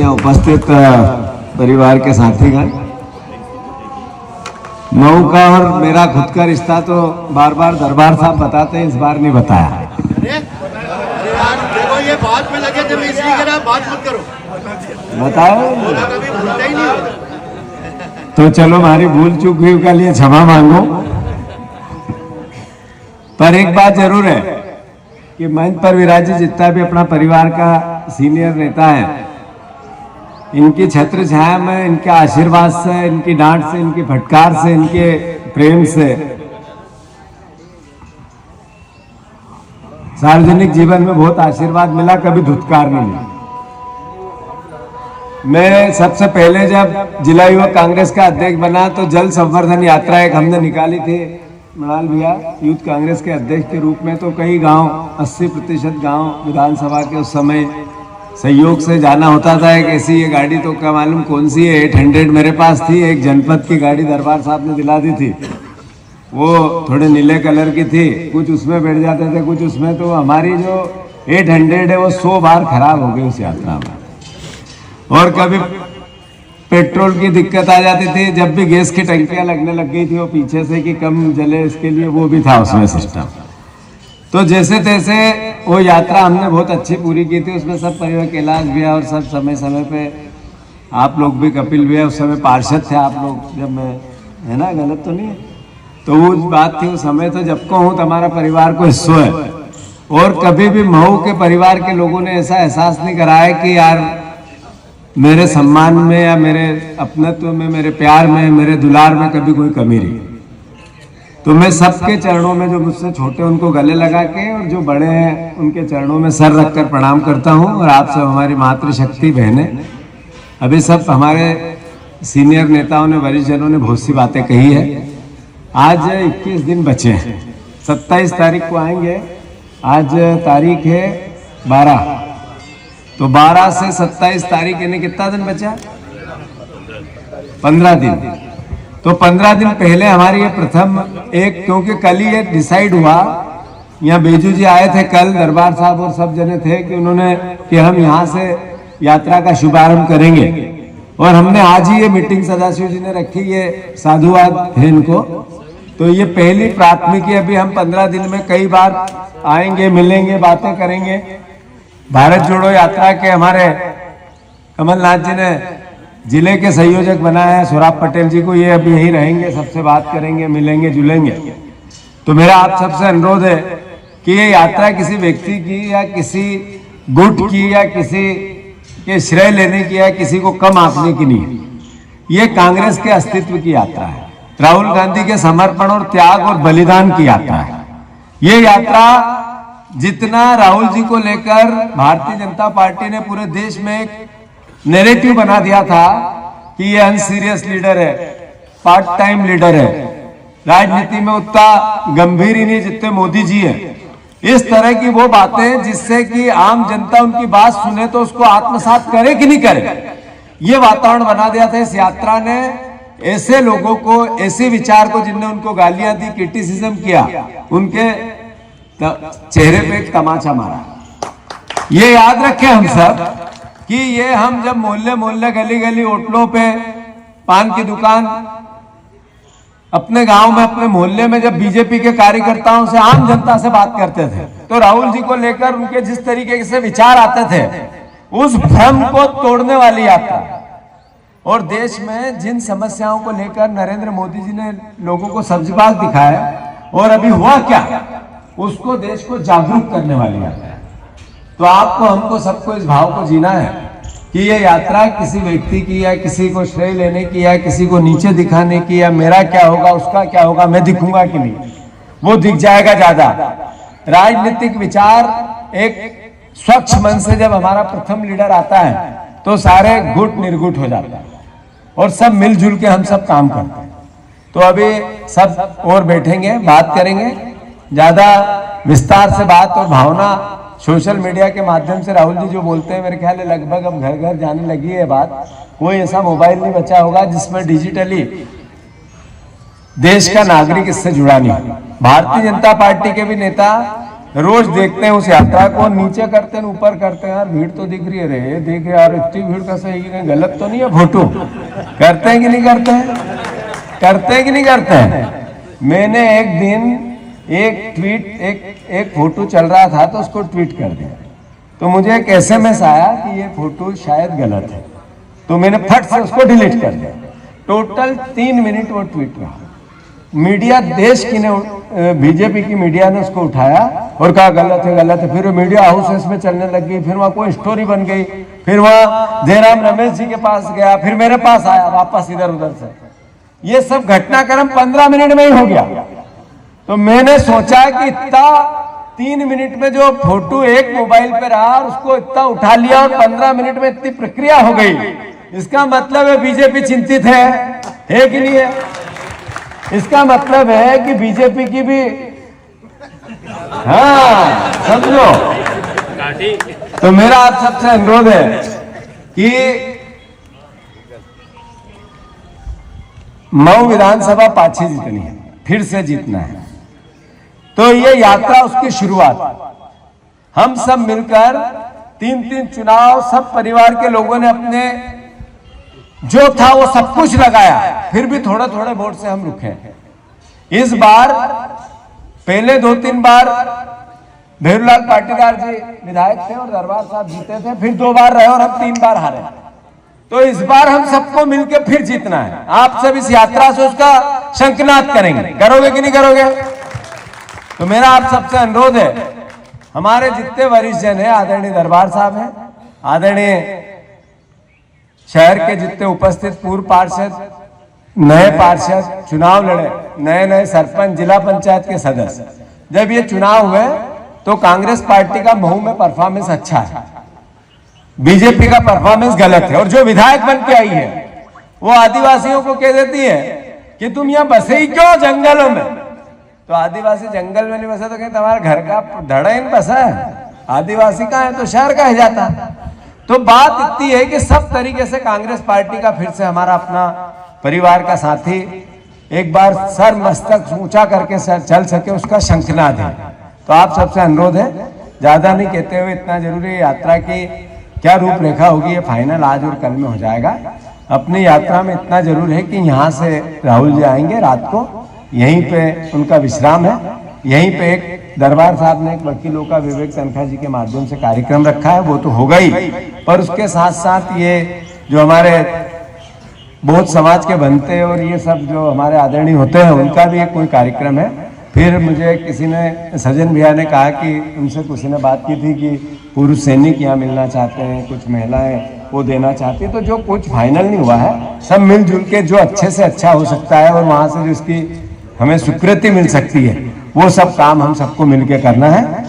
यहाँ उपस्थित परिवार के साथीगण, मऊ का और मेरा खुद का रिश्ता तो बार बार दरबार साहब बताते हैं, इस बार नहीं बताया। देखो ये बात में लगे थे, इसलिए कह रहा बात मत करो, बताओ कभी भूलता ही नहीं। तो चलो हमारी भूल चूक हुई के लिए क्षमा मांगो, पर एक बात जरूर है कि मंच पर विराजित जितना भी अपना परिवार का सीनियर नेता है, इनकी छत्र छाया में, इनके आशीर्वाद से, इनकी डांट से, इनकी फटकार से, इनके प्रेम से सार्वजनिक जीवन में बहुत आशीर्वाद मिला, कभी धुतकार नहीं मिला। मैं सबसे पहले जब जिला युवक कांग्रेस का अध्यक्ष बना तो जल संवर्धन यात्रा एक हमने निकाली थी, मृणाल भैया यूथ कांग्रेस के अध्यक्ष के रूप में। तो कई गांव, 80% गांव विधानसभा के उस समय सहयोग से जाना होता था। एक ऐसी ये गाड़ी तो क्या मालूम कौन सी है, 800 मेरे पास थी, एक जनपद की गाड़ी दरबार साहब ने दिला दी थी, वो थोड़े नीले कलर की थी, कुछ उसमें बैठ जाते थे, कुछ उसमें। तो हमारी जो 800 है वो 100 बार खराब हो गई उस यात्रा में। और कभी पेट्रोल की दिक्कत आ जाती थी, जब भी गैस की टंकियां लगने लग गई थी वो पीछे से कि कम जले, इसके लिए वो भी था उसमें सिस्टम। तो जैसे तैसे वो यात्रा हमने बहुत अच्छी पूरी की थी, उसमें सब परिवार, कैलाश भैया और सब समय समय पे आप लोग भी, कपिल भैया उस समय पार्षद थे आप लोग, जब मैं, है ना, गलत तो नहीं है? तो वो बात थी उस समय। तो जब को हूँ तुम्हारा परिवार को हिस्सों है, और कभी भी मऊ के परिवार के लोगों ने ऐसा एहसास नहीं कराया कि यार मेरे सम्मान में या मेरे अपनत्व में, मेरे प्यार में, मेरे दुलार में कभी कोई कमी रही। तो मैं सबके चरणों में, जो मुझसे छोटे उनको गले लगा के, और जो बड़े हैं उनके चरणों में सर रखकर प्रणाम करता हूं। और आप सब हमारी मातृशक्ति बहनें, अभी सब हमारे सीनियर नेताओं ने, वरिष्ठ जनों ने बहुत सी बातें कही है। आज 21 दिन बचे हैं, 27 तारीख को आएंगे, आज तारीख है 12, तो 12 से 27 तारीख यानी कितना दिन बचा? 15 दिन। तो 15 दिन पहले हमारी ये प्रथम एक, क्योंकि कल ही ये डिसाइड हुआ, यहाँ बेजू जी आए थे कल, दरबार साहब और सब जने थे, कि उन्होंने कि हम यहाँ से यात्रा का शुभारंभ करेंगे। और हमने आज ही ये मीटिंग सदाशिव जी ने रखी, ये साधुवाद है इनको। तो ये पहली प्राथमिकी, अभी हम 15 दिन में कई बार आएंगे, मिलेंगे, बातें करेंगे। भारत जोड़ो यात्रा के हमारे कमलनाथ जी ने जिले के संयोजक बनाया है, सौरभ पटेल जी को, ये अभी यहीं रहेंगे, सबसे बात करेंगे, मिलेंगे, जुलेंगे। तो मेरा आप सबसे अनुरोध है कि ये यात्रा किसी व्यक्ति की या किसी गुट की या किसी के श्रेय लेने की या किसी को कम आंकने की नहीं है। ये कांग्रेस के अस्तित्व की यात्रा है, राहुल गांधी के समर्पण और त्याग और बलिदान की यात्रा है। ये यात्रा जितना राहुल जी को लेकर भारतीय जनता पार्टी ने पूरे देश में एक नैरेटिव बना दिया था कि ये अनसीरियस लीडर है, पार्ट टाइम लीडर है, राजनीति में उतना गंभीर ही नहीं जितने मोदी जी हैं, इस तरह की वो बातें जिससे कि आम जनता उनकी बात सुने तो उसको आत्मसात करे कि नहीं करे, ये वातावरण बना दिया था। इस यात्रा ने ऐसे लोगों को, ऐसे विचार को, जिनने उनको गालियां दी, क्रिटिसिज्म किया, उनके चेहरे पे एक तमाचा मारा। ये याद रखें हम सब कि ये हम जब मोहल्ले मोहल्ले, गली गली, होटलों पे, पान की दुकान, अपने गांव में, अपने मोहल्ले में जब बीजेपी के कार्यकर्ताओं से, आम जनता से बात करते थे, तो राहुल जी को लेकर उनके जिस तरीके से विचार आते थे, उस भ्रम को तोड़ने वाली यात्रा। और देश में जिन समस्याओं को लेकर नरेंद्र मोदी जी ने लोगों को सब्जबाज दिखाया, और अभी हुआ क्या, उसको देश को जागरूक करने वाली यात्रा। तो आपको, हमको, सबको इस भाव को जीना है कि ये यात्रा किसी व्यक्ति की या किसी को श्रेय लेने की या किसी को नीचे दिखाने की, या मेरा क्या होगा, उसका क्या होगा, मैं दिखूंगा कि नहीं, वो दिख जाएगा ज्यादा। राजनीतिक विचार एक स्वच्छ मन से जब हमारा प्रथम लीडर आता है तो सारे गुट निर्गुट हो जाता है और सब मिलजुल के हम सब काम करते हैं। तो अभी सब और बैठेंगे, बात करेंगे, ज्यादा विस्तार से बात और भावना सोशल मीडिया के माध्यम से राहुल जी जो बोलते हैं, मेरे ख्याल है लगभग अब घर घर जाने लगी है बात। कोई ऐसा मोबाइल नहीं बचा होगा जिसमें डिजिटली देश का नागरिक इससे जुड़ा नहीं। भारतीय जनता पार्टी के भी नेता रोज देखते हैं उस यात्रा को, नीचे करते हैं ऊपर करते हैं, यार भीड़ तो दिख रही है रे, देख यार इतनी भीड़ का सही है, गलत तो नहीं है फोटो, करते हैं कि नहीं करते हैं, करते हैं कि नहीं करते हैं। मैंने एक दिन एक ट्वीट एक फोटो चल रहा था तो उसको ट्वीट कर दिया, तो मुझे एक SMS आया कि ये फोटो शायद गलत है, तो मैंने फट से उसको डिलीट कर दिया। टोटल 3 मिनट वो ट्वीट रहा। मीडिया देश की ने बीजेपी की मीडिया ने उसको उठाया और कहा गलत है गलत है, फिर वो मीडिया हाउसेस में चलने लग गई, फिर वहां कोई स्टोरी बन गई, फिर वहां जयराम रमेश जी के पास गया, फिर मेरे पास आया वापस इधर उधर से। ये सब घटनाक्रम 15 मिनट में ही हो गया। तो मैंने सोचा कि इतना 3 मिनट में जो फोटो एक मोबाइल पे रहा और उसको इतना उठा लिया और 15 मिनट में इतनी प्रक्रिया हो गई, इसका मतलब है बीजेपी चिंतित है कि नहीं है? इसका मतलब है कि बीजेपी की भी, हाँ समझो। तो मेरा आप सबसे अनुरोध है कि मऊ विधानसभा पाछी जीतनी है, फिर से जीतना है, तो ये यात्रा उसकी शुरुआत, हम सब मिलकर 3 चुनाव, सब परिवार के लोगों ने अपने जो था वो सब कुछ लगाया, फिर भी थोड़े थोड़े वोट से हम रुके। इस बार पहले 2-3 बार भेरूलाल पाटीदार जी विधायक थे और दरबार साहब जीते थे, फिर 2 बार रहे और हम 3 बार हारे। तो इस बार हम सबको मिलकर फिर जीतना है। आप सब इस यात्रा से उसका शंखनाद करेंगे, करोगे कि नहीं करोगे? तो मेरा आप सबसे अनुरोध है, हमारे जितने वरिष्ठ जन है, आदरणीय दरबार साहब हैं, आदरणीय शहर के जितने उपस्थित पूर्व पार्षद, नए पार्षद, चुनाव लड़े, नए सरपंच, जिला पंचायत के सदस्य, जब ये चुनाव हुए तो कांग्रेस पार्टी का मऊ में परफॉर्मेंस अच्छा है, बीजेपी का परफॉर्मेंस गलत है। और जो विधायक बन के आई है वो आदिवासियों को कह देती है कि तुम यहाँ बसे ही क्यों जंगलों में? तो आदिवासी जंगल में नहीं बसा तो कहीं तुम्हारे घर का धड़ा ही नहीं बसा है, आदिवासी का है तो शहर का ही जाता। तो बात इतनी है कि सब तरीके से कांग्रेस पार्टी का फिर से हमारा अपना परिवार का साथी एक बार सर मस्तक ऊंचा करके चल सके, उसका शंखनाद है। तो आप सबसे अनुरोध है, ज्यादा नहीं कहते हुए, इतना जरूरी यात्रा की क्या रूपरेखा होगी ये फाइनल आज और कल में हो जाएगा। अपनी यात्रा में इतना जरूर है कि यहाँ से राहुल जी आएंगे रात को, यहीं पे उनका विश्राम है, यहीं पे एक दरबार साहब ने एक वकीलों का विवेक तनखा जी के माध्यम से कार्यक्रम रखा है, वो तो होगा ही, पर उसके साथ साथ ये जो हमारे बहुत समाज के बनते और ये सब जो हमारे आदरणीय होते हैं उनका भी एक कोई कार्यक्रम है। फिर मुझे किसी ने, सज्जन भैया ने कहा कि उनसे किसी ने बात की थी कि पुरुष सैनिक यहाँ मिलना चाहते हैं, कुछ महिलाएं वो देना चाहती है, तो जो कुछ फाइनल नहीं हुआ है, सब मिलजुल के जो अच्छे से अच्छा हो सकता है और वहाँ से जो इसकी हमें स्वीकृति मिल सकती है वो सब काम हम सबको मिलकर करना है।